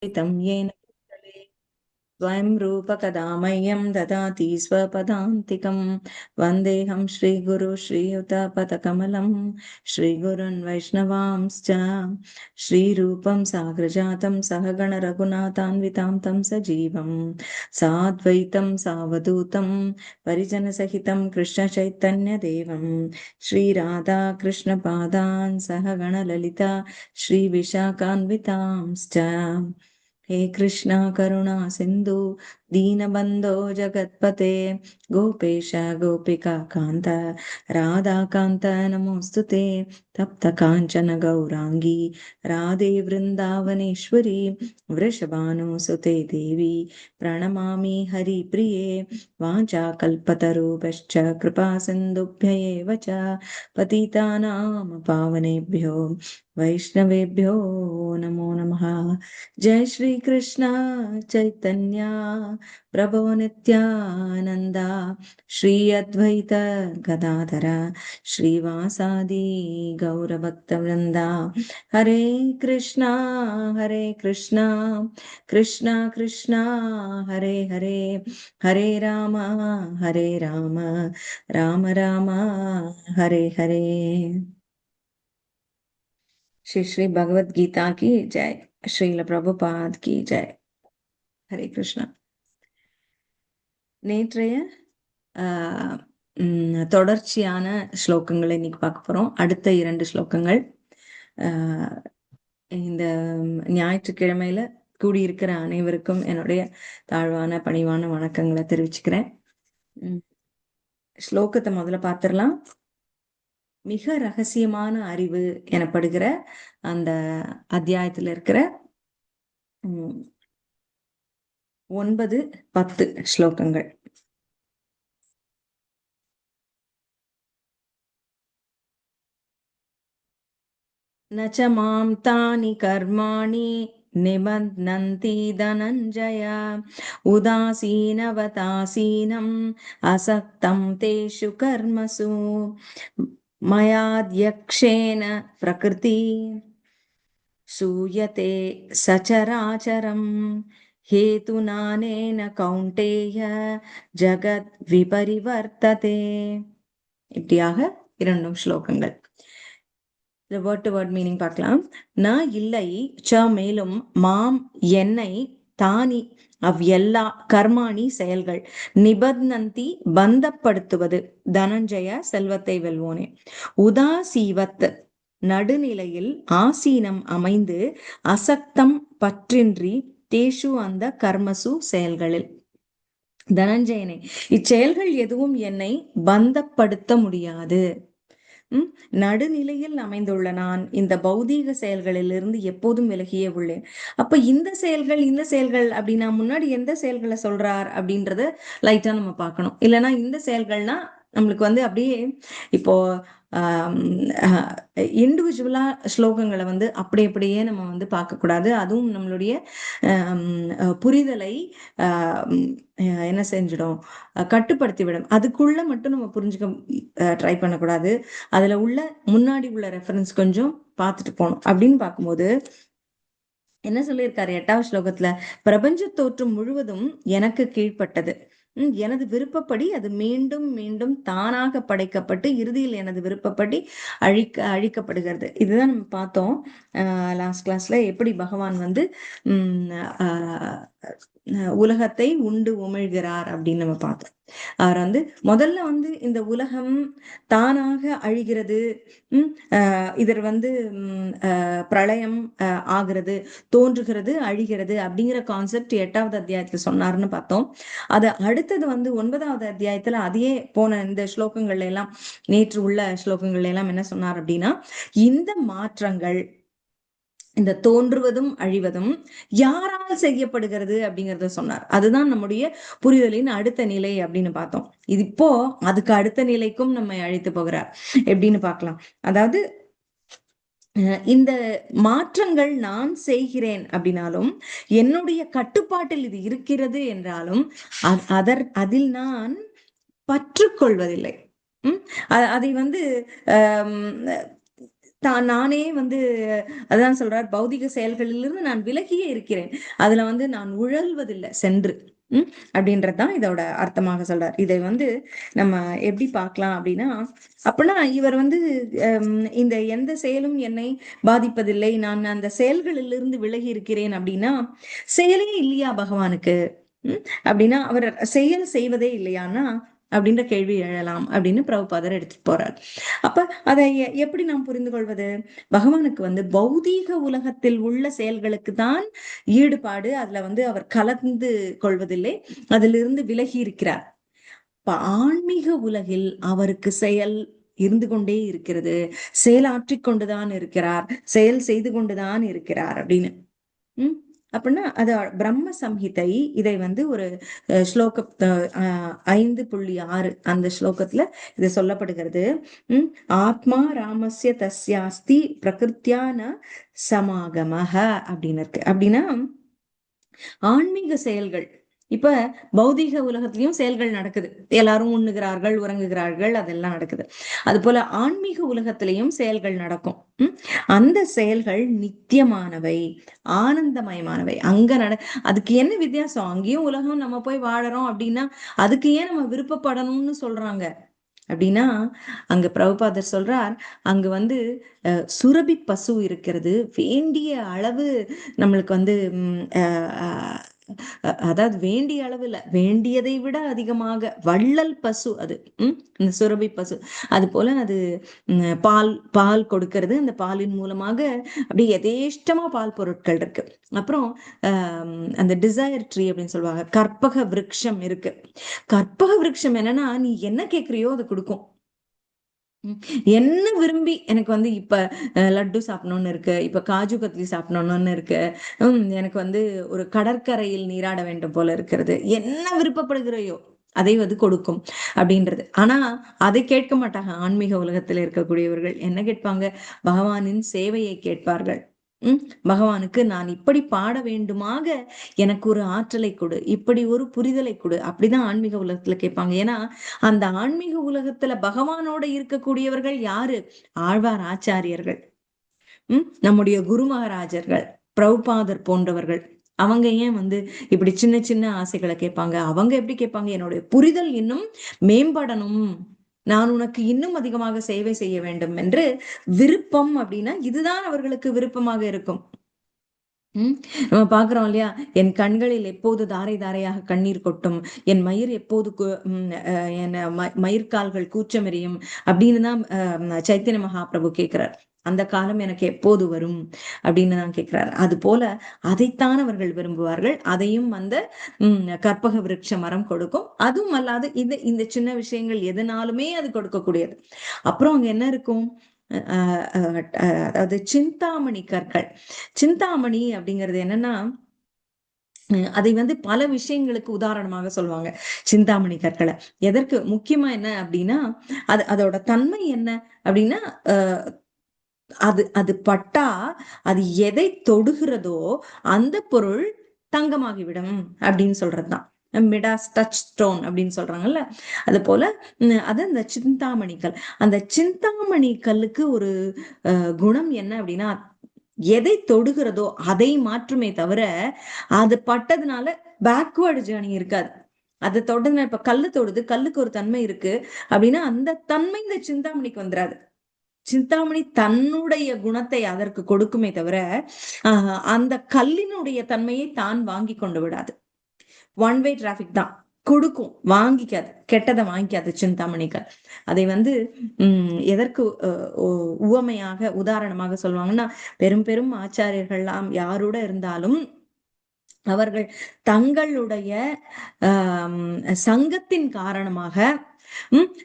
तं येन भूतले स्वयं रूपकदा मह्यं ददाति स्वपदान्तिकं वन्देऽहं श्रीगुरु श्रीयुतपदकमलं श्रीगुरुन् वैष्णवांश्च श्रीरूपं साग्रजातं सहगण रघुनाथान्वितां तं सजीवं साद्वैतं सावधूतं परिजनसहितं कृष्णचैतन्यदेवं श्रीराधा कृष्णपादान् सहगणललिता श्रीविशाखान्वितांश्च हे कृष्णा करुणा सिन्धु दीनबन्धो जगत्पते गोपेश गोपिका कान्त राधाकान्त नमोऽस्तुते तप्त काञ्चन गौराङ्गी राधे वृन्दावनेश्वरी वृषभानुसुते देवी प्रणमामि हरिप्रिये वाञ्छाकल्पतरुभ्यश्च कृपा सिन्धुभ्य एव च पतितानां पावनेभ्यो वैष्णवेभ्यो नमो नमः। जय श्री कृष्ण चैतन्य प्रभो नित्यानंदा श्री अद्वैत गदाधर श्रीवासादि गौरभक्तवृंदा हरे कृष्णा कृष्णा कृष्णा हरे हरे हरे राम राम राम हरे हरे। श्री श्री भगवद गीता की जय, श्रील प्रभुपाद की जय। हरे கிருஷ்ணா. நேற்றைய தொடர்ச்சியான ஸ்லோகங்களை இன்னைக்கு பார்க்க போறோம். அடுத்த 2 ஸ்லோகங்கள் இந்த ஞாயிற்றுக்கிழமையில கூடியிருக்கிற அனைவருக்கும் என்னுடைய தாழ்வான பணிவான வணக்கங்களை தெரிவிச்சுக்கிறேன். ஸ்லோகத்தை முதல்ல பார்த்துடலாம். மிக ரகசியமான அறிவு எனப்படுகிற அந்த அத்தியாயத்துல இருக்கிற 9-10 ஸ்லோகங்கள். நச்ச மாம் தானி கர்மாணி நிபத்னந்தி தனஞ்சய உதாசீனவதாசீனம் அசக்தம் தேஷு கர்மசு மயாத்யக்ஷேன பிரகிருதி சூயதே சச்சராச்சரம் ஹேதுநானேன கௌண்டேய ஜகத் விபரிவர்த்ததே. இப்படியாக 2 ஸ்லோகங்கள். வேர்ட் டு வேர்ட் மீனிங் பார்க்கலாம். நான் இல்லை ச மேலும் மாம் என்னை தானி எல்லா கர்மாணி செயல்கள் நிபத்னந்தி பந்தப்படுத்துவது தனஞ்சய செல்வத்தை வெல்வோனே உதாசீவத் நடுநிலையில் ஆசீனம் அமைந்து அசக்தம் பற்றின்றி தேஷு அந்த கர்மசு செயல்களில் தனஞ்சயனே இச்செயல்கள் எதுவும் என்னை பந்தப்படுத்த முடியாது. நடுநிலையில் அமைந்துள்ள நான் இந்த பௌதீக செயல்களிலிருந்து எப்போதும் விலகியே உள்ளேன். அப்ப இந்த செயல்கள் அப்படின்னா முன்னாடி எந்த செயல்களை சொல்றார் அப்படின்றத லைட்டா நம்ம பார்க்கணும். இல்லைன்னா இந்த செயல்கள்னா நம்மளுக்கு அப்படியே இப்போ இண்டிவிஜுவலா ஸ்லோகங்களை அப்படியே நம்ம பார்க்கக்கூடாது. அதுவும் நம்மளுடைய புரிதலை என்ன செஞ்சிடும், கட்டுப்படுத்தி விடும். அதுக்குள்ள மட்டும் நம்ம புரிஞ்சுக்க ட்ரை பண்ணக்கூடாது. அதுல உள்ள முன்னாடி உள்ள ரெஃபரன்ஸ் கொஞ்சம் பார்த்துட்டு போகணும். அப்படின்னு பார்க்கும்போது என்ன சொல்லியிருக்காரு 8வது ஸ்லோகத்துல, பிரபஞ்ச தோற்றம் முழுவதும் எனக்கு கீழ்ப்பட்டது. எனது விருப்பப்படி அது மீண்டும் மீண்டும் தானாக படைக்கப்பட்டு இறுதியில் எனது விருப்பப்படி அழிக்கப்படுகிறது. இதுதான் நம்ம பார்த்தோம் லாஸ்ட் கிளாஸ்ல, எப்படி பகவான் உலகத்தை உண்டு உமிழ்கிறார் அப்படின்னு நம்ம பார்த்தோம். அவர் முதல்ல இந்த உலகம் தானாக அழிகிறது, இதர் பிரளயம் ஆகிறது, தோன்றுகிறது, அழிகிறது அப்படிங்கிற கான்செப்ட் 8வது அத்தியாயத்துல சொன்னாருன்னு பார்த்தோம். அது அடுத்தது 9வது அத்தியாயத்துல அதையே போன இந்த ஸ்லோகங்கள்ல எல்லாம், நேற்று உள்ள ஸ்லோகங்கள்ல எல்லாம் என்ன சொன்னார் அப்படின்னா, இந்த மாற்றங்கள், இந்த தோன்றுவதும் அழிவதும் யாரால் செய்யப்படுகிறது அப்படிங்கறத சொன்னார். அதுதான் நம்முடைய புரிதலின் அடுத்த நிலை அப்படின்னு பார்த்தோம். இது இப்போ அதுக்கு அடுத்த நிலைக்கும் நம்ம அழைத்து போகிறார். எப்படின்னு பார்க்கலாம். அதாவது இந்த மாற்றங்கள் நான் செய்கிறேன் அப்படின்னாலும், என்னுடைய கட்டுப்பாட்டில் இது இருக்கிறது என்றாலும் அதில் நான் பற்றுக்கொள்வதில்லை. அதை நானே வந்து அதான் சொல்றார், பௌதிக செயல்களிலிருந்து நான் விலகியே இருக்கிறேன். அதுல வந்து நான் உழல்வதில்லை சென்று. அப்படின்றதுதான் இதோட அர்த்தமாக சொல்றார். இதை வந்து நம்ம எப்படி பார்க்கலாம் அப்படின்னா, அப்படின்னா இவர் வந்து இந்த எந்த செயலும் என்னை பாதிப்பதில்லை, நான் அந்த செயல்களிலிருந்து விலகி இருக்கிறேன் அப்படின்னா, செயலே இல்லையா பகவானுக்கு? அப்படின்னா அவர் செயல் செய்வதே இல்லையான்னா அப்படின்ற கேள்வி எழலாம் அப்படின்னு பிரபுபாதர் எடுத்துட்டு போறார். அப்ப அதை எப்படி நாம் புரிந்து கொள்வது? பகவானுக்கு வந்து பௌதீக உலகத்தில் உள்ள செயல்களுக்கு தான் ஈடுபாடு, அதுல வந்து அவர் கலந்து கொள்வதில்லை, அதிலிருந்து விலகி இருக்கிறார். இப்ப ஆன்மீக உலகில் அவருக்கு செயல் இருந்து கொண்டே இருக்கிறது, செயலாற்றிக் கொண்டுதான் இருக்கிறார், செயல் செய்து கொண்டுதான் இருக்கிறார் அப்படின்னு. உம் அப்படின்னா அது பிரம்ம சம்ஹிதை இதை வந்து ஒரு ஸ்லோக 5.6 அந்த ஸ்லோகத்துல இது சொல்லப்படுகிறது. ஆத்மா ராமஸ்ய தஸ்யாஸ்தி பிரகிருத்தியான சமாகமஹ அப்படின்னு இருக்கு. அப்படின்னா ஆன்மீக செயல்கள், இப்ப பௌதீக உலகத்திலயும் செயல்கள் நடக்குது, எல்லாரும் உண்ணுகிறார்கள், உறங்குகிறார்கள், அதெல்லாம் நடக்குது. அது போல ஆன்மீக உலகத்திலையும் செயல்கள் நடக்கும். அந்த செயல்கள் நித்தியமானவை, ஆனந்தமயமானவை. அதுக்கு என்ன வித்தியாசம்? அங்கேயும் உலகம் நம்ம போய் வாழறோம் அப்படின்னா அதுக்கு ஏன் நம்ம விருப்பப்படணும்னு சொல்றாங்க அப்படின்னா, அங்க பிரபுபாதர் சொல்றார், அங்க வந்து சுரபி பசு இருக்கிறது, வேண்டிய அளவு நம்மளுக்கு வந்து அதாவது வேண்டிய அளவு இல்ல, வேண்டியதை விட அதிகமாக வள்ளல் பசு அது. இந்த சுரபி பசு அது போல அது பால் பால் கொடுக்கிறது. அந்த பாலின் மூலமாக அப்படியே எதேஷ்டமா பால் பொருட்கள் இருக்கு. அப்புறம் அந்த டிசையர் ட்ரீ அப்படின்னு சொல்லுவாங்க, கற்பக விருட்சம் இருக்கு. கற்பக விருட்சம் என்னன்னா, நீ என்ன கேக்குறியோ அதை கொடுக்கும். என்ன விரும்பி எனக்கு வந்து இப்ப லட்டு சாப்பிடணும்னு இருக்கு, இப்ப காஜு கத்லி சாப்பிடணும்னு இருக்கு, எனக்கு வந்து ஒரு கடற்கரையில் நீராட வேண்டும் போல இருக்கிறது, என்ன விருப்பப்படுகிறையோ அதை வந்து கொடுக்கும் அப்படின்றது. ஆனா அதை கேட்க மாட்டாங்க ஆன்மீக உலகத்தில் இருக்கக்கூடியவர்கள். என்ன கேட்பாங்க? பகவானின் சேவையை கேட்பார்கள். பகவானுக்கு நான் இப்படி பாட வேண்டுமாக எனக்கு ஒரு ஆற்றலை கொடு, இப்படி ஒரு புரிதலை கொடு, அப்படிதான் ஆன்மீக உலகத்துல கேட்பாங்க. ஏன்னா அந்த ஆன்மீக உலகத்துல பகவானோட இருக்கக்கூடியவர்கள் யாரு? ஆழ்வார் ஆச்சாரியர்கள், நம்முடைய குரு மகாராஜர்கள், பிரபுபாதர் போன்றவர்கள். அவங்க ஏன் வந்து இப்படி சின்ன சின்ன ஆசைகளை கேட்பாங்க? அவங்க எப்படி கேட்பாங்க? என்னுடைய புரிதல் இன்னும் மேம்படணும், நான் உனக்கு இன்னும் அதிகமாக சேவை செய்ய வேண்டும் என்று விருப்பம். அப்படின்னா இதுதான் அவர்களுக்கு விருப்பமாக இருக்கும். நம்ம பாக்குறோம் இல்லையா, என் கண்களில் எப்போது தாரை தாரையாக கண்ணீர் கொட்டும், என் மயிர் எப்போது என் மயிர்கால்கள் கூச்சமெறியும் அப்படின்னு தான் சைத்தன்ய மகாபிரபு கேட்கிறார். அந்த காலம் எனக்கு எப்போது வரும் அப்படின்னு தான் கேட்கிறார். அது போல அதைத்தான் அவர்கள் விரும்புவார்கள். அதையும் அந்த கற்பக விருட்ச மரம் கொடுக்கும். அதுவும் அல்லாது இந்த சின்ன விஷயங்கள் எதனாலுமே அது கொடுக்கக்கூடியது. அப்புறம் அங்க என்ன இருக்கும்? அதாவது சிந்தாமணி கற்கள். சிந்தாமணி அப்படிங்கிறது என்னன்னா, அதை வந்து பல விஷயங்களுக்கு உதாரணமாக சொல்லுவாங்க சிந்தாமணி கற்களை. எதற்கு முக்கியமா என்ன அப்படின்னா, அதோட தன்மை என்ன அப்படின்னா, அது அது பட்டா அது எதை தொடுகிறதோ அந்த பொருள் தங்கமாகிவிடும் அப்படின்னு சொல்றதுதான் மிடாஸ் டச் ஸ்டோன் அப்படின்னு சொல்றாங்கல்ல. அது போல அது அந்த சிந்தாமணிக்கல். அந்த சிந்தாமணி கல்லுக்கு ஒரு குணம் என்ன அப்படின்னா, எதை தொடுகிறதோ அதை மாற்றுமே தவிர அது பட்டதுனால பேக்வேர்டு ஜேர்னி இருக்காது. அது தொடர்ந்து இப்ப கல்லு தொடுது, கல்லுக்கு ஒரு தன்மை இருக்கு அப்படின்னா அந்த தன்மை இந்த சிந்தாமணிக்கு வந்துடாது. சிந்தாமணி தன்னுடைய குணத்தை அதற்கு கொடுக்குமே தவிர அந்த கல்லினுடைய தன்மையை தான் வாங்கி கொண்டு விடாது. ஒன் வே டிராபிக் தான், கொடுக்கும், வாங்கிக்காது, கெட்டதை வாங்கிக்காது சிந்தாமணிகள். அதை வந்து எதற்கு உவமையாக உதாரணமாக சொல்லுவாங்கன்னா, பெரும் பெரும் ஆச்சாரியர்கள்லாம் யாரோட இருந்தாலும் அவர்கள் தங்களுடைய சங்கத்தின் காரணமாக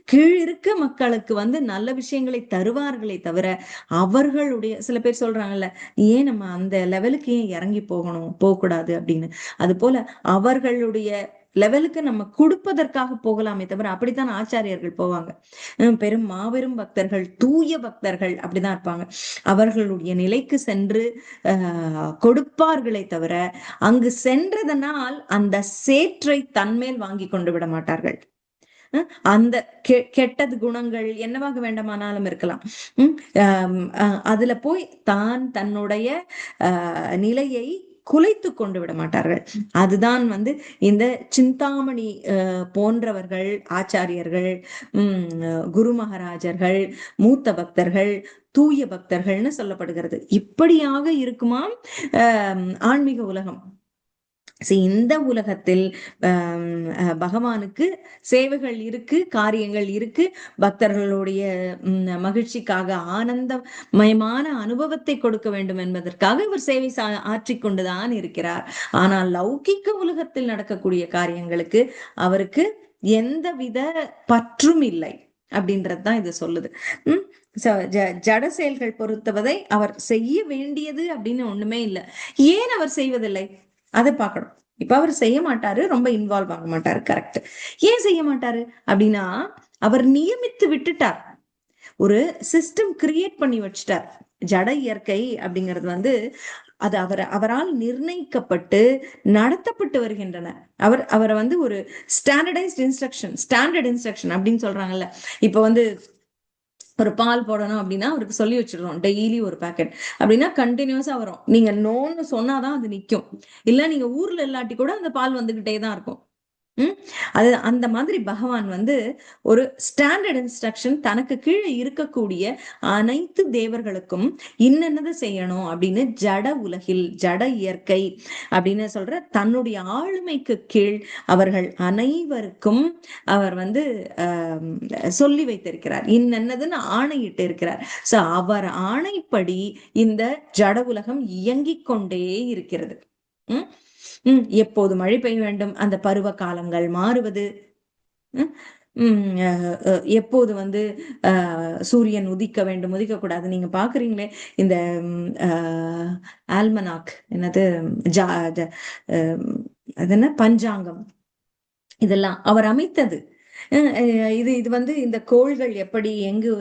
கீழ் இருக்க மக்களுக்கு வந்து நல்ல விஷயங்களை தருவார்களே தவிர, அவர்களுடைய சில பேர் சொல்றாங்கல்ல, ஏன் நம்ம அந்த லெவலுக்கு ஏன் இறங்கி போக கூடாது அப்படின்னு. அது போல அவர்களுடைய லெவலுக்கு நம்ம கொடுப்பதற்காக போகலாமே தவிர அப்படித்தான் ஆச்சாரியர்கள் போவாங்க. பெரும் மாபெரும் பக்தர்கள், தூய பக்தர்கள் அப்படிதான் இருப்பாங்க. அவர்களுடைய நிலைக்கு சென்று கொடுப்பார்களே தவிர அங்கு சென்றதனால் அந்த சேற்றை தன்மேல் வாங்கி கொண்டு விட மாட்டார்கள். அந்த கெட்டது குணங்கள் என்னவாக வேண்டுமானாலும் இருக்கலாம். அதுல போய் தன்னுடைய நிலையை குலைத்து கொண்டு விட மாட்டார்கள். அதுதான் இந்த சிந்தாமணி போன்றவர்கள், ஆச்சாரியர்கள், குரு மகாராஜர்கள், மூத்த பக்தர்கள், தூய பக்தர்கள்னு சொல்லப்படுகிறது. இப்படியாக இருக்குமாம் ஆன்மீக உலகம். இந்த உலகத்தில் பகவானுக்கு சேவைகள் இருக்கு, காரியங்கள் இருக்கு, பக்தர்களுடைய மகிழ்ச்சிக்காக ஆனந்தமயமான அனுபவத்தை கொடுக்க வேண்டும் என்பதற்காக இவர் சேவை ஆற்றிக்கொண்டுதான் இருக்கிறார். ஆனால் லௌகிக்க உலகத்தில் நடக்கக்கூடிய காரியங்களுக்கு அவருக்கு எந்தவித பற்றும் இல்லை அப்படின்றதுதான் இது சொல்லுது. ஜட செயல்கள் பொறுத்தவரை அவர் செய்ய வேண்டியது அப்படின்னு ஒண்ணுமே இல்லை. ஏன் அவர் செய்வதில்லை அதை பார்க்கணும். இப்ப அவர் செய்ய மாட்டாரு, ரொம்ப இன்வால்வ் ஆக மாட்டாரு. கரெக்ட். ஏன் செய்ய மாட்டாரு அப்படின்னா, அவர் நியமித்து விட்டுட்டார், ஒரு சிஸ்டம் கிரியேட் பண்ணி வச்சுட்டார். ஜட இயற்கை அப்படிங்கிறது அது அவரால் நிர்ணயிக்கப்பட்டு நடத்தப்பட்டு வருகின்றன. அவரை ஒரு ஸ்டாண்டர்ட் இன்ஸ்ட்ரக்ஷன் அப்படின்னு சொல்றாங்கல்ல. இப்ப ஒரு பால் போடணும் அப்படின்னா அவருக்கு சொல்லி வச்சிடறோம், டெய்லி ஒரு பேக்கெட் அப்படின்னா கண்டினியூஸா வரும். நீங்க நோன்னு சொன்னாதான் அது நிக்கும். இல்ல நீங்க ஊர்ல இல்லாட்டி கூட அந்த பால் வந்துகிட்டே தான் இருக்கும். அது அந்த மாதிரி பகவான் ஒரு ஸ்டாண்டர்ட் இன்ஸ்ட்ரக்ஷன் தனக்கு கீழே இருக்கக்கூடிய அனைத்து தேவர்களுக்கும் இன்னென்னது செய்யணும் அப்படின்னு ஜட உலகில், ஜட இயற்கை அப்படின்னு சொல்ற தன்னுடைய ஆளுமைக்கு கீழ் அவர்கள் அனைவருக்கும் அவர் சொல்லி வைத்திருக்கிறார், இன்னென்னதுன்னு ஆணையிட்டு இருக்கிறார். சோ அவர் ஆணைப்படி இந்த ஜட உலகம் இயங்கிக் கொண்டே இருக்கிறது. எப்போது மழை பெய்ய வேண்டும், அந்த பருவ காலங்கள் மாறுவது, எப்போது சூரியன் உதிக்க வேண்டும், உதிக்க கூடாது. நீங்க பாக்குறீங்களே இந்த ஆல்மனாக், என்னது அது என்ன பஞ்சாங்கம், இதெல்லாம் அவர் அமைத்தது. இது இந்த கோள்கள் எப்படி எங்கு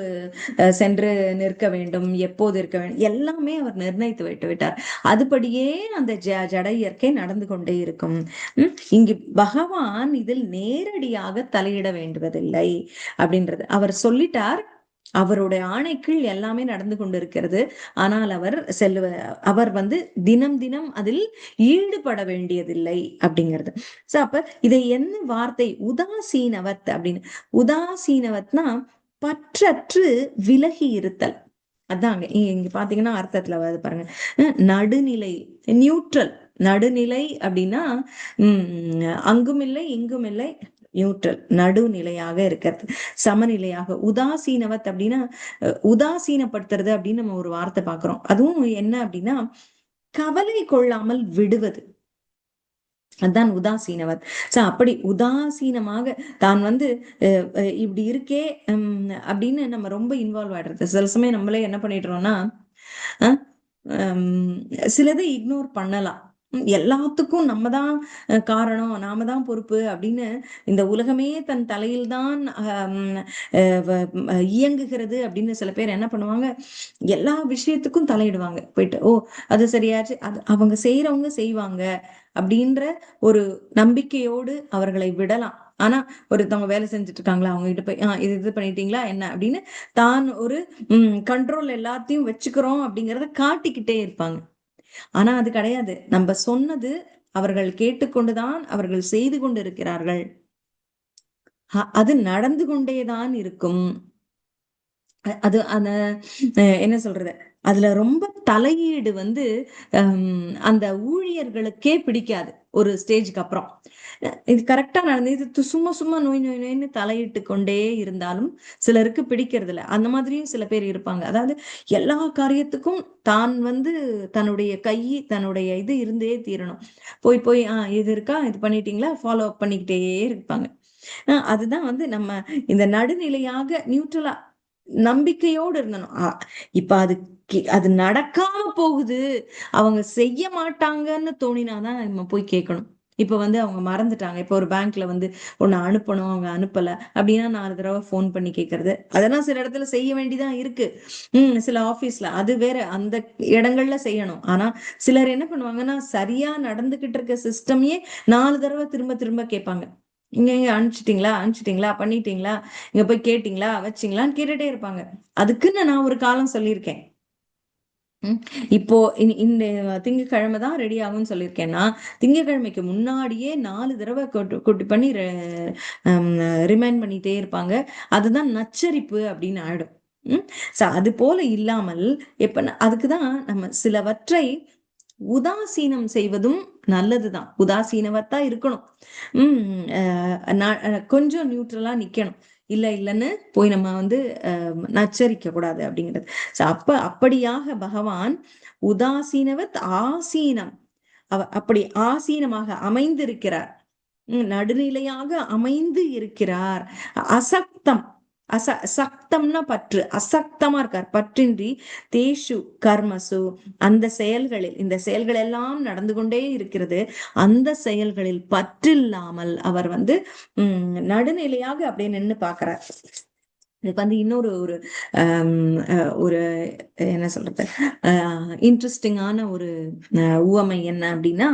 சென்று நிற்க வேண்டும், எப்போது இருக்க வேண்டும், எல்லாமே அவர் நிர்ணயித்து வைத்து விட்டார். அதுபடியே அந்த ஜட இயற்கை நடந்து கொண்டே இருக்கும். இங்கு பகவான் இதில் நேரடியாக தலையிட வேண்டுவதில்லை அப்படின்றது அவர் சொல்லிட்டார். அவருடைய ஆணைக்குள் எல்லாமே நடந்து கொண்டிருக்கிறது. ஆனால் அவர் தினம் தினம் அதில் ஈடுபட வேண்டியதில்லை அப்படிங்கிறது. சோ அப்ப இதை என்ன வார்த்தை உதாசீனவத் அப்படின்னு, உதாசீனவத்னா பற்றற்று விலகி இருத்தல். அதாங்க இங்க பாத்தீங்கன்னா அர்த்தத்துல பாருங்க, நடுநிலை, நியூட்ரல். நடுநிலை அப்படின்னா அங்கும் இல்லை இங்கும் இல்லை, நியூட்ரல், நடுநிலையாக இருக்கிறது, சமநிலையாக. உதாசீனவத் அப்படின்னா உதாசீனப்படுத்துறது அப்படின்னு நம்ம ஒரு வார்த்தை பாக்குறோம். அதுவும் என்ன அப்படின்னா கவலை கொள்ளாமல் விடுவது, அதுதான் உதாசீனவத். அப்படி உதாசீனமாக தான் இப்படி இருக்கே அப்படின்னு நம்ம ரொம்ப இன்வால்வ் ஆயிடுறது. சில சமயம் நம்மளே என்ன பண்ணிடுறோம்னா சிலதை இக்னோர் பண்ணலாம். எல்லாத்துக்கும் நம்ம தான் காரணம், நாம தான் பொறுப்பு அப்படின்னு இந்த உலகமே தன் தலையில் தான் இயங்குகிறது அப்படின்னு சில பேர் என்ன பண்ணுவாங்க, எல்லா விஷயத்துக்கும் தலையிடுவாங்க. போயிட்டு அது சரியாச்சு, அது அவங்க செய்யறவங்க செய்வாங்க அப்படின்ற ஒரு நம்பிக்கையோடு அவர்களை விடலாம். ஆனா ஒருத்தவங்க வேலை செஞ்சுட்டு இருக்காங்களா, அவங்க கிட்ட போய் இது பண்ணிட்டீங்களா என்ன அப்படின்னு தான் ஒரு கண்ட்ரோல் எல்லாத்தையும் வச்சுக்கிறோம் அப்படிங்கறத காட்டிக்கிட்டே இருப்பாங்க. ஆனா அது கிடையாது. நம்ம சொன்னது அவர்கள் கேட்டுக்கொண்டுதான் அவர்கள் செய்து கொண்டு இருக்கிறார்கள். அது நடந்து கொண்டேதான் இருக்கும். அது அந்த என்ன சொல்றது, அதுல ரொம்ப தலையீடு அந்த ஊழியர்களுக்கே பிடிக்காது. ஒரு ஸ்டேஜுக்கு அப்புறம் இது கரெக்டா நடந்து, இது சும்மா சும்மா நோய் நோய் நோய்னு தலையிட்டு கொண்டே இருந்தாலும் சிலருக்கு பிடிக்கிறது இல்லை. அந்த மாதிரியும் சில பேர் இருப்பாங்க. அதாவது எல்லா காரியத்துக்கும் தான் தன்னுடைய தன்னுடைய இது இருந்தே தீரணும். போய் போய் இது இருக்கா, இது பண்ணிட்டீங்களா, ஃபாலோ அப் பண்ணிக்கிட்டே இருப்பாங்க. அதுதான் நம்ம இந்த நடுநிலையாக நியூட்ரலா நம்பிக்கையோடு இருந்தணும். இப்ப அது நடக்காம போகுது, அவங்க செய்ய மாட்டாங்கன்னு தோணினாதான் நம்ம போய் கேட்கணும். இப்ப அவங்க மறந்துட்டாங்க, இப்ப ஒரு பேங்க்ல ஒண்ணு அனுப்பணும், அவங்க அனுப்பல அப்படின்னா 4 தடவை போன் பண்ணி கேட்கறது. அதெல்லாம் சில இடத்துல செய்ய வேண்டிதான் இருக்கு. சில ஆபீஸ்ல அது வேற, அந்த இடங்கள்ல செய்யணும். ஆனா சிலர் என்ன பண்ணுவாங்கன்னா சரியா நடந்துகிட்டு இருக்க சிஸ்டமையே 4 தடவை திரும்ப திரும்ப கேட்பாங்க. இங்க எங்க அனுப்பிச்சிட்டீங்களா, பண்ணிட்டீங்களா, இங்க போய் கேட்டீங்களா, வச்சீங்களான்னு கேட்டுட்டே இருப்பாங்க. அதுக்குன்னு நான் ஒரு காலம் சொல்லியிருக்கேன். ம். இப்போ இந்த திங்கட்கிழமை தான் ரெடி ஆகும்னு சொல்லியிருக்கேன்னா, திங்கட்கிழமைக்கு முன்னாடியே 4 தடவ கூட்டி பண்ணி அம் ரிமைண்ட் பண்ணிட்டே இருப்பாங்க. அதுதான் நச்சரிப்பு அப்படின்னு ஆயிடும். ம். அது போல இல்லாமல் எப்ப அதுக்கு தான் நம்ம சிலவற்றை உதாசீனம் செய்வதும் நல்லதுதான். உதாசீனவத்தா இருக்கணும். ம். கொஞ்சம் நியூட்ரலா நிக்கணும். இல்லன்னு போய் நம்ம வந்து நச்சரிக்க கூடாது அப்படிங்கிறது. அப்படியாக பகவான் உதாசீனவத் ஆசீனம் அப்படி ஆசீனமாக அமைந்திருக்கிறார். நடுநிலையாக அமைந்து இருக்கிறார். அசக்தம் சக்தம்னா பற்று, அசக்தமா இருக்கார். பற்றின்றி தேஷு கர்மசு, அந்த செயல்களில், இந்த செயல்கள் எல்லாம் நடந்து கொண்டே இருக்கிறது. அந்த செயல்களில் பற்றில்லாமல் அவர் வந்து நடுநிலையாக அப்படியே நின்னு பாக்குறார். இதுக்கு வந்து இன்னொரு ஒரு ஒரு என்ன சொல்றது, இன்ட்ரெஸ்டிங்கான ஒரு உவமை என்ன அப்படின்னா,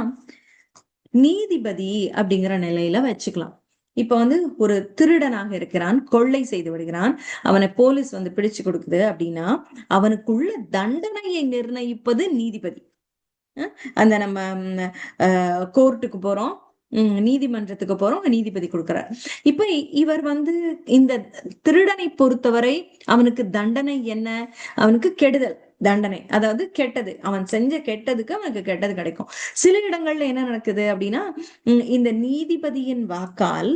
நீதிபதி அப்படிங்கிற நிலையில வச்சுக்கலாம். இப்ப வந்து ஒரு திருடனாக இருக்கிறான், கொள்ளை செய்து விடுகிறான், அவனை போலீஸ் வந்து பிடிச்சு கொடுக்குது அப்படின்னா, அவனுக்குள்ள தண்டனையை நிர்ணயிப்பது நீதிபதி. அந்த நம்ம கோர்ட்டுக்கு போறோம், நீதிமன்றத்துக்கு போறோம், நீதிபதி கொடுக்கிறார். இப்ப இவர் வந்து இந்த திருடனை பொறுத்தவரை அவனுக்கு தண்டனை என்ன? அவனுக்கு கெடுதல் தண்டனை, அதாவது கெட்டது, அவன் செஞ்ச கெட்டதுக்கு அவனுக்கு கெட்டது கிடைக்கும். சில இடங்கள்ல என்ன நடக்குது அப்படின்னா, இந்த நீதிபதியின் வாக்கால்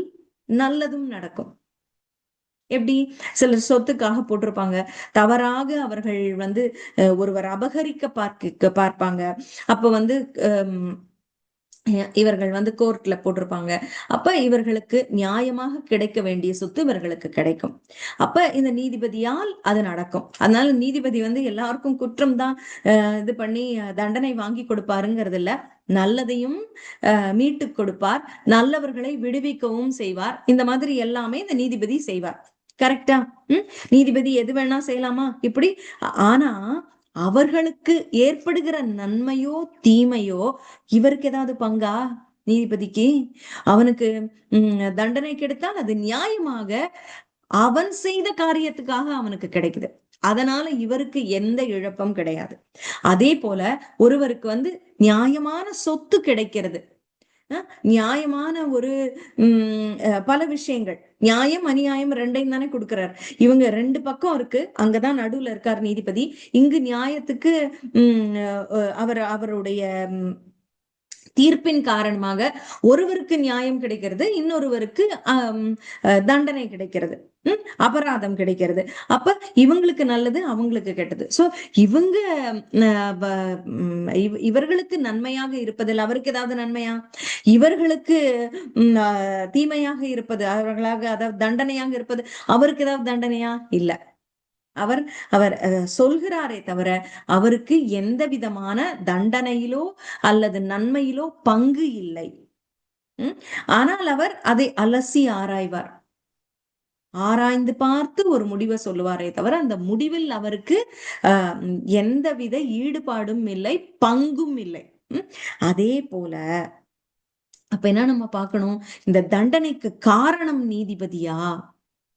நல்லதும் நடக்கும். எப்படி? சிலர் சொத்துக்காக போட்டிருப்பாங்க. தவறாக அவர்கள் வந்து ஒருவர் அபகரிக்க பார்ப்பாங்க. அப்ப வந்து இவர்கள் வந்து கோர்ட்ல போட்டிருப்பாங்க. அப்ப இவர்களுக்கு நியாயமாக கிடைக்க வேண்டிய சொத்து இவர்களுக்கு கிடைக்கும். அப்ப இந்த நீதிபதியால் அது நடக்கும். அதனால நீதிபதி வந்து எல்லாருக்கும் குற்றம் தான் இது பண்ணி தண்டனை வாங்கி கொடுப்பாருங்கிறது இல்ல. நல்லதையும் மீட்டு கொடுப்பார், நல்லவர்களை விடுவிக்கவும் செய்வார். இந்த மாதிரி எல்லாமே இந்த நீதிபதி செய்வார். கரெக்டா? நீதிபதி எது வேணா செய்யலாமா இப்படி? ஆனா அவர்களுக்கு ஏற்படுகிற நன்மையோ தீமையோ இவருக்கு ஏதாவது பங்கா? நீதிபதிக்கு அவனுக்கு தண்டனை கிடைத்தால் அது நியாயமாக அவன் செய்த காரியத்துக்காக அவனுக்கு கிடைக்குது. அதனால இவருக்கு எந்த இழப்பும் கிடையாது. அதே போல ஒருவருக்கு வந்து நியாயமான சொத்து கிடைக்கிறது, நியாயமான ஒரு பல விஷயங்கள், நியாயம் அநியாயம் ரெண்டையும் தானே கொடுக்கிறார். இவங்க ரெண்டு பக்கம் இருக்கு, அங்கதான் நடுவுல இருக்கார் நீதிபதி. இங்கு நியாயத்துக்கு அவருடைய தீர்ப்பின் காரணமாக ஒருவருக்கு நியாயம் கிடைக்கிறது, இன்னொருவருக்கு தண்டனை கிடைக்கிறது, அபராதம் கிடைக்கிறது. அப்ப இவங்களுக்கு நல்லது, அவங்களுக்கு கெட்டது. சோ இவங்க இவர்களுக்கு நன்மையாக இருப்பதில் அவருக்கு ஏதாவது நன்மையா? இவர்களுக்கு தீமையாக இருப்பது, அவர்களாக அதாவது தண்டனையாக இருப்பது அவருக்கு ஏதாவது தண்டனையா? இல்ல. அவர் அவர் சொல்கிறாரே தவிர அவருக்கு எந்த விதமான தண்டனையிலோ அல்லது நன்மையிலோ பங்கு இல்லை. ஆனால் அவர் அதை அலசி ஆராய்வார். ஆராய்ந்து பார்த்து ஒரு முடிவை சொல்லுவாரே தவிர அந்த முடிவில் அவருக்கு எந்தவித ஈடுபாடும் இல்லை, பங்கும் இல்லை. அதே போல அப்ப என்ன நம்ம பார்க்கணும்? இந்த தண்டனைக்கு காரணம் நீதிபதியா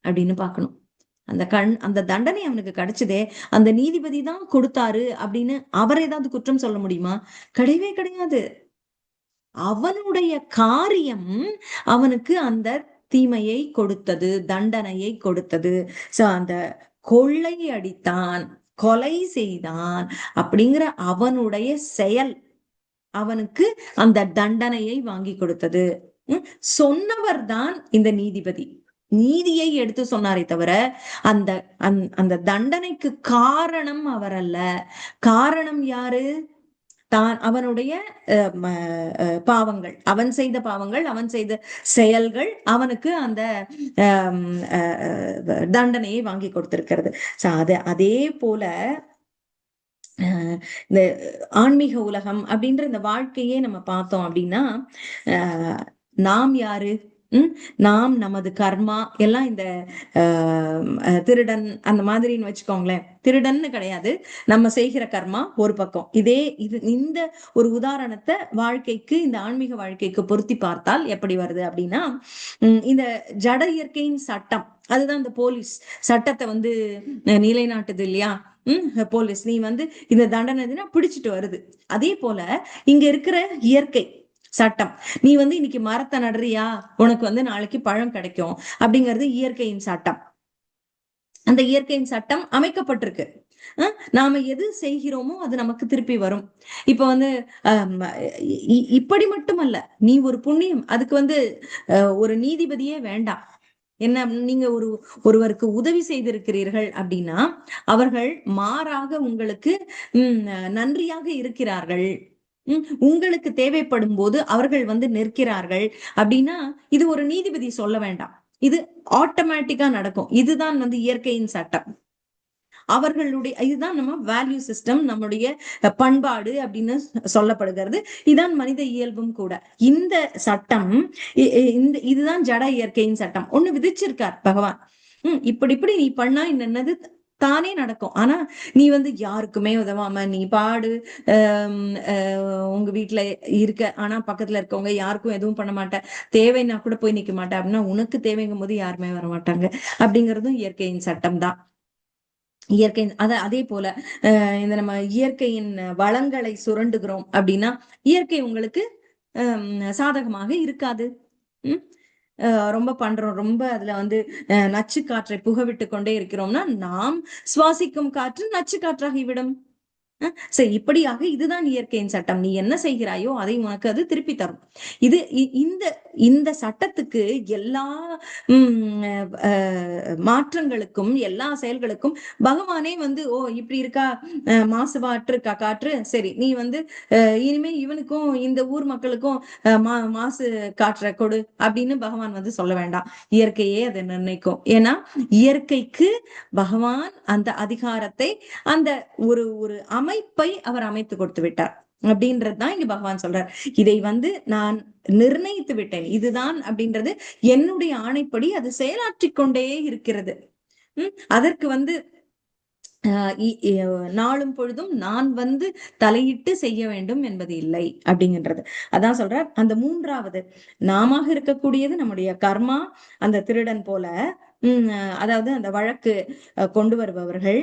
அப்படின்னு பார்க்கணும். அந்த தண்டனை அவனுக்கு கிடைச்சதே அந்த நீதிபதி தான் கொடுத்தாரு அப்படின்னு அவர் ஏதாவது குற்றம் சொல்ல முடியுமா? கிடையவே கிடையாது. அவனுடைய காரியம் அவனுக்கு அந்த தீமையை கொடுத்தது, தண்டனையை கொடுத்தது. சோ அந்த கொள்ளை அடித்தான், கொலை செய்தான் அப்படிங்கிற அவனுடைய செயல் அவனுக்கு அந்த தண்டனையை வாங்கி கொடுத்தது. சொன்னவர் தான் இந்த நீதிபதி. நீதியை எடுத்து சொன்னாரே தவிர அந்த அந்த தண்டனைக்கு காரணம் அவர் அல்ல. காரணம் யாரு? தான் அவனுடைய பாவங்கள், அவன் செய்த பாவங்கள், அவன் செய்த செயல்கள் அவனுக்கு அந்த தண்டனையை வாங்கி கொடுத்திருக்கிறது. அதே போல இந்த ஆன்மீக உலகம் அப்படின்ற இந்த வாழ்க்கையே நம்ம பார்த்தோம் அப்படின்னா நாம் யாரு? உம் நாம் நமது கர்மா எல்லாம் இந்த திருடன் அந்த மாதிரின்னு வச்சுக்கோங்களேன். திருடன்னு கிடையாது, நம்ம செய்கிற கர்மா ஒரு பக்கம். இந்த ஒரு உதாரணத்தை வாழ்க்கைக்கு, இந்த ஆன்மீக வாழ்க்கைக்கு பொருத்தி பார்த்தால் எப்படி வருது அப்படின்னா, இந்த ஜட இயற்கையின் சட்டம் அதுதான் இந்த போலீஸ் சட்டத்தை வந்து நிலைநாட்டுது இல்லையா. போலீஸ் நீ வந்து இந்த தண்டனை பிடிச்சிட்டு வருது. அதே போல இங்க இருக்கிற இயற்கை சட்டம், நீ வந்து இன்னைக்கு மரத்தை நடுறியா, உனக்கு வந்து நாளைக்கு பழம் கிடைக்கும் அப்படிங்கிறது இயற்கையின் சட்டம். அந்த இயற்கையின் சட்டம் அமைக்கப்பட்டிருக்கு. நாம எது செய்கிறோமோ அது நமக்கு திருப்பி வரும். இப்ப வந்து இப்படி மட்டுமல்ல, நீ ஒரு புண்ணியம், அதுக்கு வந்து ஒரு நீதிபதியே வேண்டாம். என்ன, நீங்க ஒருவருக்கு உதவி செய்திருக்கிறீர்கள் அப்படின்னா அவர்கள் மாறாக உங்களுக்கு நன்றியாக இருக்கிறார்கள். உங்களுக்கு தேவைப்படும் போது அவர்கள் வந்து நிற்கிறார்கள் அப்படின்னா இது ஒரு நீதிபதி சொல்ல வேண்டாம், இது ஆட்டோமேட்டிக்கா நடக்கும். இதுதான் வந்து இயற்கையின் சட்டம். அவர்களுடைய இதுதான் நம்ம வேல்யூ சிஸ்டம், நம்முடைய பண்பாடு அப்படின்னு சொல்லப்படுகிறது. இதுதான் மனித இயல்பும் கூட. இந்த சட்டம் இதுதான் ஜட இயற்கையின் சட்டம். ஒண்ணு விதிச்சிருக்கார் பகவான். இப்படி நீ பண்ணா என்னது தானே நடக்கும். ஆனா நீ வந்து யாருக்குமே உதவாம நீ பாடு உங்க வீட்டுல இருக்க, ஆனா பக்கத்துல இருக்கவங்க யாருக்கும் எதுவும் பண்ண மாட்டேன், தேவைன்னா கூட போய் நிக்க மாட்டேன் அப்படின்னா உனக்கு தேவைங்கும் போது யாருமே வர மாட்டாங்க. அப்படிங்கறதும் இயற்கையின் சட்டம் தான். இயற்கை அதே போல இந்த நம்ம இயற்கையின் வளங்களை சுரண்டுகிறோம் அப்படின்னா இயற்கை உங்களுக்கு சாதகமாக இருக்காது. உம் ரொம்ப பண்றோம், ரொம்ப அதுல வந்து நச்சு காற்றை புகவிட்டு கொண்டே இருக்கிறோம்னா நாம் சுவாசிக்கும் காற்று நச்சு காற்றாகிவிடும். சரி, இப்படியாக இதுதான் இயற்கையின் சட்டம். நீ என்ன செய்கிறாயோ அதை உனக்கு அது திருப்பி தரும். இது இந்த இந்த சட்டத்துக்கு எல்லா மாற்றங்களுக்கும் எல்லா செயல்களுக்கும் பகவானே வந்து ஓ இப்படி இருக்கா, மாசுபாற்று இருக்கா காற்று, சரி நீ வந்து இனிமே இவனுக்கும் இந்த ஊர் மக்களுக்கும் மாசு காற்றை கொடு அப்படின்னு பகவான் வந்து சொல்ல வேண்டாம். இயற்கையே அதை நிர்ணயிக்கும். ஏன்னா இயற்கைக்கு பகவான் அந்த அதிகாரத்தை, அந்த ஒரு ஒரு அமைப்பை அவர் அமைத்து கொடுத்து விட்டார் அப்படின்றதுதான் இங்க பகவான் சொல்றார். இதை வந்து நான் நிர்ணயித்து விட்டேன், இதுதான் அப்படின்றது என்னுடைய ஆணைப்படி அது செயலாற்றிக் கொண்டே இருக்கிறது. அதற்கு வந்து நாளும் பொழுதும் நான் வந்து தலையிட்டு செய்ய வேண்டும் என்பது இல்லை அப்படிங்கறது. அதான் சொல்றார். அந்த மூன்றாவது நாம இருக்கக்கூடியது நம்முடைய கர்மா. அந்த திருடன் போல அதாவது அந்த வழக்கு கொண்டு வருபவர்கள்,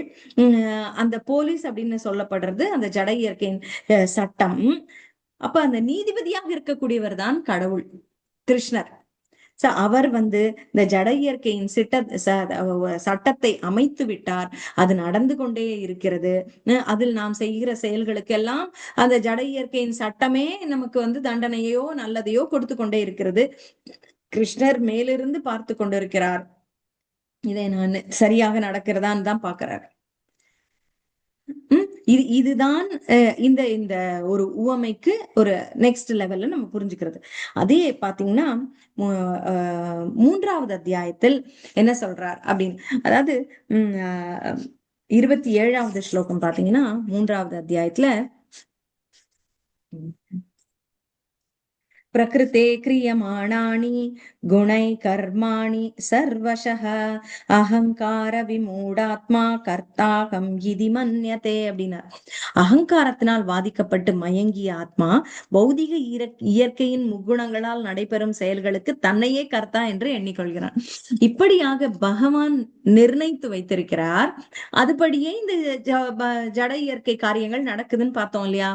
அந்த போலீஸ் அப்படின்னு சொல்லப்படுறது அந்த ஜட இயற்கையின் சட்டம். அப்ப அந்த நீதிபதியாக இருக்கக்கூடியவர் தான் கடவுள் கிருஷ்ணர். அவர் வந்து இந்த ஜட இயற்கையின் சட்டத்தை அமைத்து விட்டார். அது நடந்து கொண்டே இருக்கிறது. அதில் நாம் செய்கிற செயல்களுக்கெல்லாம் அந்த ஜட இயற்கையின் சட்டமே நமக்கு வந்து தண்டனையோ நல்லதையோ கொடுத்து கொண்டே இருக்கிறது. கிருஷ்ணர் மேலிருந்து பார்த்து கொண்டிருக்கிறார். இதை நான் சரியாக நடக்கிறதான்னு தான் பாக்குறார். இதுதான் இந்த இந்த ஒரு உவமைக்கு ஒரு நெக்ஸ்ட் லெவல்ல நம்ம புரிஞ்சுக்கிறது. அதே பாத்தீங்கன்னா மூன்றாவது அத்தியாயத்தில் என்ன சொல்றார் அப்படின்னு, அதாவது 27வது ஸ்லோகம் பாத்தீங்கன்னா மூன்றாவது அத்தியாயத்துல प्रकृते क्रियमाणानि गुणै कर्माणि सर्वशः அகங்கார விமூடாத்மா கர்த்தாகம் இதி மன்யதே அப்படின்னா, அகங்காரத்தினால் பாதிக்கப்பட்டு மயங்கிய ஆத்மா பௌதிக இயற்கையின் முக்குணங்களால் நடைபெறும் செயல்களுக்கு தன்னையே கர்த்தா என்று எண்ணிக்கொள்கிறான். இப்படியாக பகவான் நிர்ணயித்து வைத்திருக்கிறார். அதுபடியே இந்த ஜட இயற்கை காரியங்கள் நடக்குதுன்னு பார்த்தோம் இல்லையா.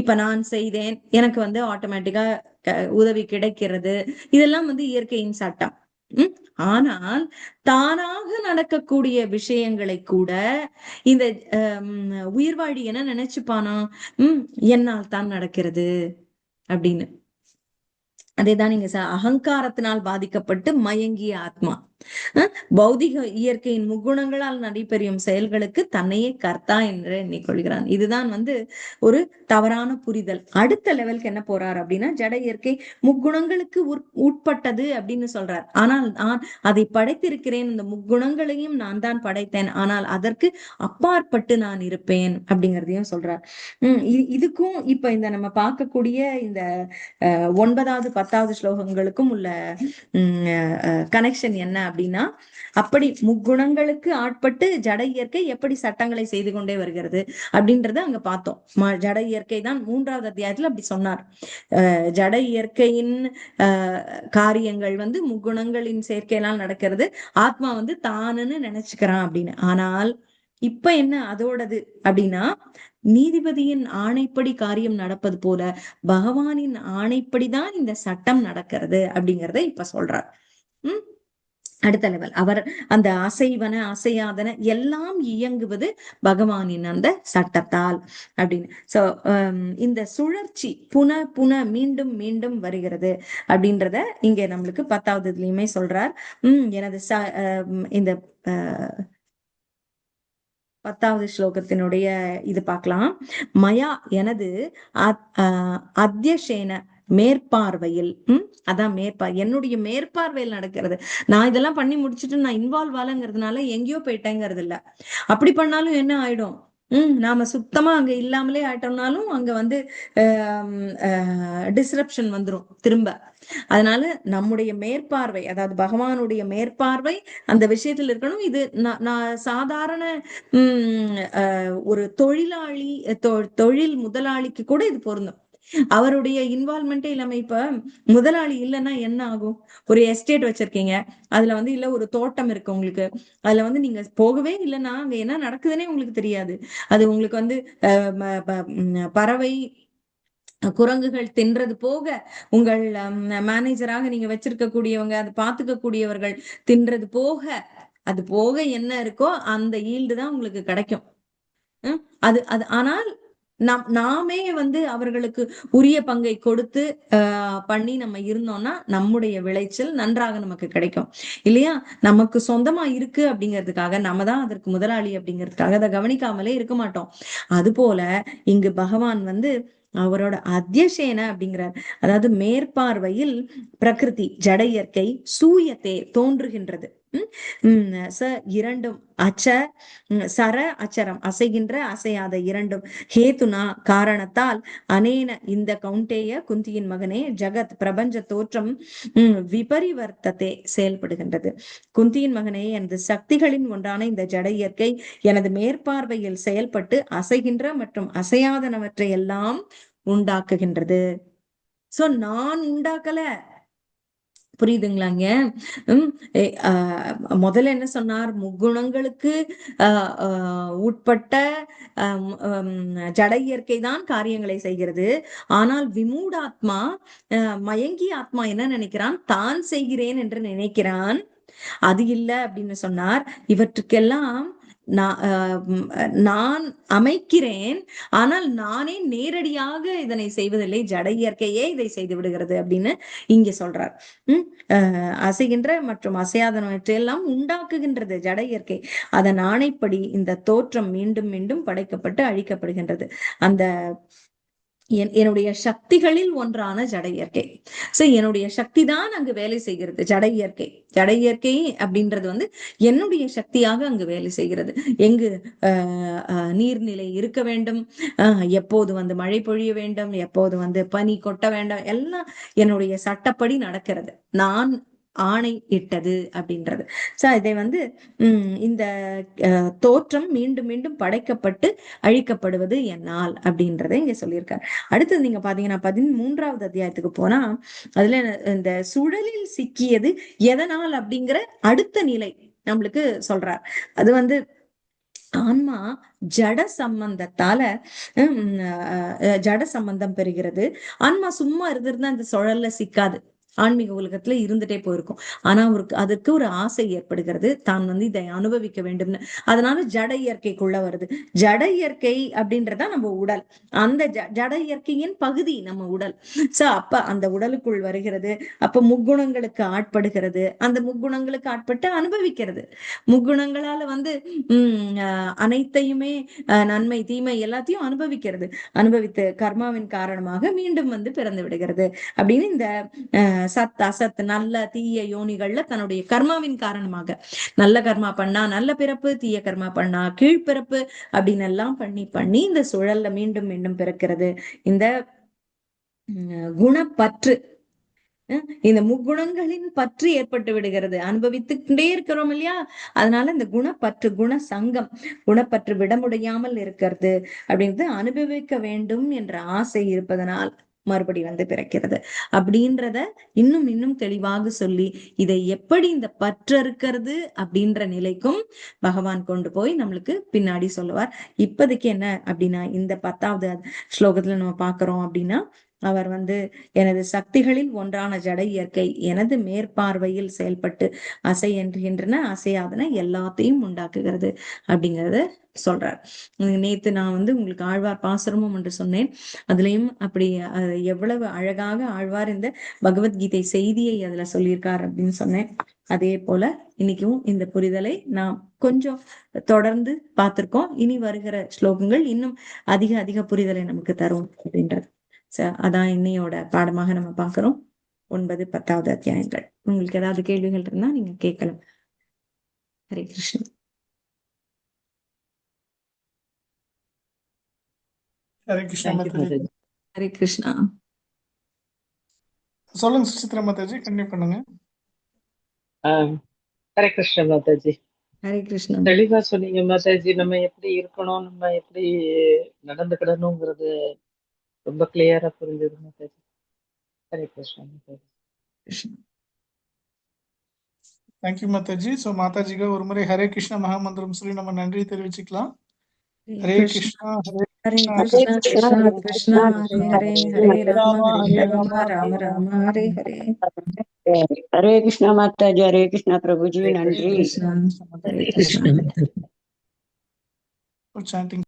இப்ப நான் செய்தேன், எனக்கு வந்து ஆட்டோமேட்டிக்கா உதவி கிடைக்கிறது, இதெல்லாம் வந்து இயற்கையின் சட்டம். ஆனால் தானாக நடக்கக்கூடிய விஷயங்களை கூட இந்த உயிர்வாழி என்ன நினைச்சுப்பானா, என்னால் தான் நடக்கிறது அப்படின்னு. அதேதான் நீங்க அகங்காரத்தினால் பாதிக்கப்பட்டு மயங்கிய ஆத்மா. பௌதிக இயற்கையின் முக்குணங்களால் நடைபெறும் செயல்களுக்கு தன்னையே கர்த்தா என்று எண்ணிக்கொள்கிறான். இதுதான் வந்து ஒரு தவறான புரிதல். அடுத்த லெவலுக்கு என்ன போறார் அப்படின்னா, ஜட இயற்கை முக்குணங்களுக்கு உட்பட்டது அப்படின்னு சொல்றார். ஆனால் நான் அதை படைத்திருக்கிறேன், இந்த முக்குணங்களையும் நான் தான் படைத்தேன், ஆனால் அதற்கு அப்பாற்பட்டு நான் இருப்பேன் அப்படிங்கிறதையும் சொல்றார். இதுக்கும் இப்ப இந்த நம்ம பார்க்கக்கூடிய இந்த 9வது 10வது ஸ்லோகங்களுக்கும் உள்ள கனெக்ஷன் என்ன அப்படின்னா, அப்படி முக்குணங்களுக்கு ஆட்பட்டு ஜட இயற்கை எப்படி சட்டங்களை செய்து கொண்டே வருகிறது அப்படின்றத அங்க பார்த்தோம். ஜட இயற்கை தான் 3வது அத்தியாயத்துல அப்படி சொன்னார். ஜட இயற்கையின் காரியங்கள் வந்து முக்குணங்களின் சேர்க்கையெல்லாம் நடக்கிறது, ஆத்மா வந்து தானுன்னு நினைச்சுக்கிறான் அப்படின்னு. ஆனால் இப்ப என்ன அதோடது அப்படின்னா, நீதிபதியின் ஆணைப்படி காரியம் நடப்பது போல பகவானின் ஆணைப்படிதான் இந்த சட்டம் நடக்கிறது அப்படிங்கறத இப்ப சொல்றார். அடுத்த லெவல் அவர் அந்த அசைவன அசையாதன எல்லாம் இயங்குவது பகவானின் அந்த சட்டத்தால் அப்படின்னு. சோ இந்த சுழற்சி புன மீண்டும் மீண்டும் வருகிறது அப்படின்றத இங்க நம்மளுக்கு 10வது இதுலயுமே சொல்றார். எனது இந்த 10வது ஸ்லோகத்தினுடைய இது பார்க்கலாம். மயா எனது அத்தியசேன மேற்பார்வையில், அதான் என்னுடைய மேற்பார்வையில் நடக்கிறது. நான் இதெல்லாம் பண்ணி முடிச்சுட்டு நான் இன்வால்வ் ஆலங்கிறதுனால எங்கேயோ போயிட்டேங்கிறது இல்ல. அப்படி பண்ணாலும் என்ன ஆயிடும், நாம சுத்தமா அங்க இல்லாமலே ஆயிட்டோம்னாலும் அங்க வந்து டிஸ்ரப்ஷன் வந்துரும் திரும்ப. அதனால நம்முடைய மேற்பார்வை, அதாவது பகவானுடைய மேற்பார்வை அந்த விஷயத்துல இருக்கணும். இது நான் சாதாரண ஒரு தொழிலாளி, தொழில் முதலாளிக்கு கூட இது பொருந்தும். அவருடைய இன்வால்மெண்டே இல்லாம, இப்ப முதலாளி இல்லைன்னா என்ன ஆகும்? ஒரு எஸ்டேட் வச்சிருக்கீங்க, அதுல வந்து இல்ல ஒரு தோட்டம் இருக்கு உங்களுக்கு, அதுல வந்து நீங்க போகவே இல்லைன்னா அங்க என்ன நடக்குதுன்னே உங்களுக்கு தெரியாது. அது உங்களுக்கு வந்து பறவை குரங்குகள் தின்றது போக, உங்கள் மேனேஜராக நீங்க வச்சிருக்க கூடியவங்க, அதை பாத்துக்க கூடியவர்கள் தின்றது போக, அது போக என்ன இருக்கோ அந்த ஈல்டு தான் உங்களுக்கு கிடைக்கும். அது அது ஆனால் நாமே வந்து அவர்களுக்கு உரிய பங்கை கொடுத்து பண்ணி நம்ம இருந்தோம்னா நம்முடைய விளைச்சல் நன்றாக நமக்கு கிடைக்கும் இல்லையா? நமக்கு சொந்தமா இருக்கு அப்படிங்கிறதுக்காக, நம்ம தான் அதற்கு முதலாளி அப்படிங்கிறதுக்காக அதை கவனிக்காமலே இருக்க மாட்டோம். அது போல இங்கு பகவான் வந்து அவரோட அத்தியசேன அப்படிங்கிறார். அதாவது மேற்பார்வையில் பிரகிருதி ஜட இயற்கை சூயத்தே தோன்றுகின்றது. இரண்டும் அச்ச சர அச்சரம் அசைகின்ற அசையாத இரண்டும் ஹேதுனா காரணத்தால் அனேன இந்த கவுண்டேய குந்தியின் மகனே ஜகத் பிரபஞ்ச தோற்றம் விபரிவர்த்தத்தை செயல்படுகின்றது. குந்தியின் மகனே, எனது சக்திகளின் ஒன்றான இந்த ஜட இயற்கை எனது மேற்பார்வையில் செயல்பட்டு அசைகின்ற மற்றும் அசையாதனவற்றை எல்லாம் உண்டாக்குகின்றது. சோ நான் உண்டாக்கல, புரியுதுங்களாங்க? முதல்ல என்ன சொன்னார்? முக்குணங்களுக்கு உட்பட்ட ஜட இயற்கை தான் காரியங்களை செய்கிறது. ஆனால் விமூடாத்மா, மயங்கிய ஆத்மா என்ன நினைக்கிறான்? தான் செய்கிறேன் என்று நினைக்கிறான். அது இல்லை அப்படின்னு சொன்னார். இவற்றுக்கெல்லாம் நான் அமைக்கிறேன், ஆனால் நானே நேரடியாக இதனை செய்வதில்லை, ஜட இயற்கையே இதை செய்து விடுகிறது அப்படின்னு இங்க சொல்றார். அசைகின்ற மற்றும் அசையாதனவற்றையெல்லாம் உண்டாக்குகின்றது ஜட இயற்கை. அதன் ஆணைப்படி இந்த தோற்றம் மீண்டும் மீண்டும் படைக்கப்பட்டு அழிக்கப்படுகின்றது. அந்த என்னுடைய சக்திகளில் ஒன்றான ஜட இயற்கை. சோ என்னுடைய சக்தி தான் அங்கு வேலை செய்கிறது. ஜட இயற்கை, ஜட இயற்கை அப்படின்றது வந்து என்னுடைய சக்தியாக அங்கு வேலை செய்கிறது. எங்கு நீர்நிலை இருக்க வேண்டும், எப்போது வந்து மழை பொழிய வேண்டும், எப்போது வந்து பனி கொட்ட வேண்டும், எல்லாம் என்னுடைய சட்டப்படி நடக்கிறது. நான் ஆணை இட்டது அப்படின்றது. சோ இதை வந்து இந்த தோற்றம் மீண்டும் மீண்டும் படைக்கப்பட்டு அழிக்கப்படுவது என்னால் அப்படின்றத இங்க சொல்லியிருக்காரு. அடுத்தது நீங்க பாத்தீங்கன்னா 13வது அத்தியாயத்துக்கு போனா, அதுல இந்த சுழலில் சிக்கியது எதனால் அப்படிங்கிற அடுத்த நிலை நம்மளுக்கு சொல்றார். அது வந்து ஆன்மா ஜட சம்பந்தத்தால ஜட சம்பந்தம் பெறுகிறது. ஆன்மா சும்மா இருந்திருந்தா அந்த சுழல்ல சிக்காது. ஆன்மீக உலகத்துல இருந்துட்டே போயிருக்கும். ஆனா அவருக்கு அதற்கு ஒரு ஆசை ஏற்படுகிறது, தான் வந்து இதை அனுபவிக்க வேண்டும்னு. அதனால ஜட இயற்கைக்குள்ள வருது. ஜட இயற்கை அப்படின்றதா நம்ம உடல். அந்த ஜட இயற்கையின் பகுதி நம்ம உடல். சோ அப்ப அந்த உடலுக்குள் வருகிறது. அப்ப முக்குணங்களுக்கு ஆட்படுகிறது. அந்த முக்குணங்களுக்கு ஆட்பட்டு அனுபவிக்கிறது. முக்குணங்களால வந்து அனைத்தையுமே நன்மை தீமை எல்லாத்தையும் அனுபவிக்கிறது. அனுபவித்து கர்மாவின் காரணமாக மீண்டும் வந்து பிறந்து விடுகிறது அப்படின்னு இந்த சத் அசத் நல்ல தீய யோனிகள்ல தன்னுடைய கர்மாவின் காரணமாக நல்ல கர்மா பண்ணா நல்ல பிறப்பு, தீய கர்மா பண்ணா கீழ்பிறப்பு அப்படின்னு எல்லாம் பண்ணி பண்ணி இந்த சுழல்ல மீண்டும் மீண்டும் பிறக்கிறது. இந்த குணப்பற்று, இந்த முக்குணங்களின் பற்று ஏற்பட்டு விடுகிறது. அனுபவித்துக்கிட்டே இருக்கிறோம் இல்லையா? அதனால இந்த குணப்பற்று, குண சங்கம், குணப்பற்று விட முடியாமல் இருக்கிறது அப்படின்றது அனுபவிக்க வேண்டும் என்ற ஆசை இருப்பதனால் மறுபடி வந்து பிறக்கிறது அப்படின்றத இன்னும் இன்னும் தெளிவாக சொல்லி இதை எப்படி இந்த பற்று இருக்கிறது அப்படின்ற நிலைக்கும் பகவான் கொண்டு போய் நம்மளுக்கு பின்னாடி சொல்லுவார். இப்போதைக்கு என்ன அப்படின்னா இந்த 10வது ஸ்லோகத்துல நம்ம பாக்குறோம் அப்படின்னா அவர் வந்து எனது சக்திகளில் ஒன்றான ஜட இயற்கை எனது மேற்பார்வையில் செயல்பட்டு அசைகின்றன அசையாதன எல்லாத்தையும் உண்டாக்குகிறது அப்படிங்கறத சொல்றார். நேத்து நான் வந்து உங்களுக்கு ஆழ்வார் பாசுரமும் என்று சொன்னேன். அதுலயும் அப்படி எவ்வளவு அழகாக ஆழ்வார் இந்த பகவத்கீதை செய்தியை அதுல சொல்லியிருக்கார் அப்படின்னு சொன்னேன். அதே போல இன்னைக்கும் இந்த புரிதலை நாம் கொஞ்சம் தொடர்ந்து பார்த்திருக்கோம். இனி வருகிற ஸ்லோகங்கள் இன்னும் அதிக அதிக புரிதலை நமக்கு தரும் அப்படின்றது. அதான் இன்னையோட பாடமாக நம்ம பாக்குறோம். 9, 10வது அத்தியாயங்கள். உங்களுக்கு ஏதாவது கேள்விகள் இருந்தா நீங்க கேட்கலாம். ஹரே கிருஷ்ணா. ஹரே கிருஷ்ணா மாதாஜி. ஹரே கிருஷ்ணா. சொல்லுங்க சுசித்ரா மாதாஜி, கண்டினியூ பண்ணுங்க. ஹரே கிருஷ்ணா மாதாஜி. ஹரே கிருஷ்ணா. தெளிவா சொன்னீங்க மாதாஜி. நம்ம எப்படி இருக்கணும், நம்ம எப்படி நடந்துக்கிடணுங்கிறது ரொம்ப கிளியரா புரிஞ்சது மாதாஜி. ஹரே கிருஷ்ணா மாதாஜி. தேங்க்யூ மாதாஜி. ஸோ மாதாஜிக்கு ஒரு முறை ஹரே கிருஷ்ணா மகாமந்திரம் சொல்லி நம்ம நன்றி தெரிவிச்சுக்கலாம். ஹரே கிருஷ்ணா ஹரே கிருஷ்ணா கிருஷ்ணா கிருஷ்ணா ஹரே ஹரே ஹரே ராம ஹரே ராம ராம ராம ஹரே ஹரே. ஹரே கிருஷ்ணா மாதாஜி. ஹரே கிருஷ்ணா பிரபுஜி. நன்றி. ஹரே கிருஷ்ணா. ஹரே கிருஷ்ணா. chanting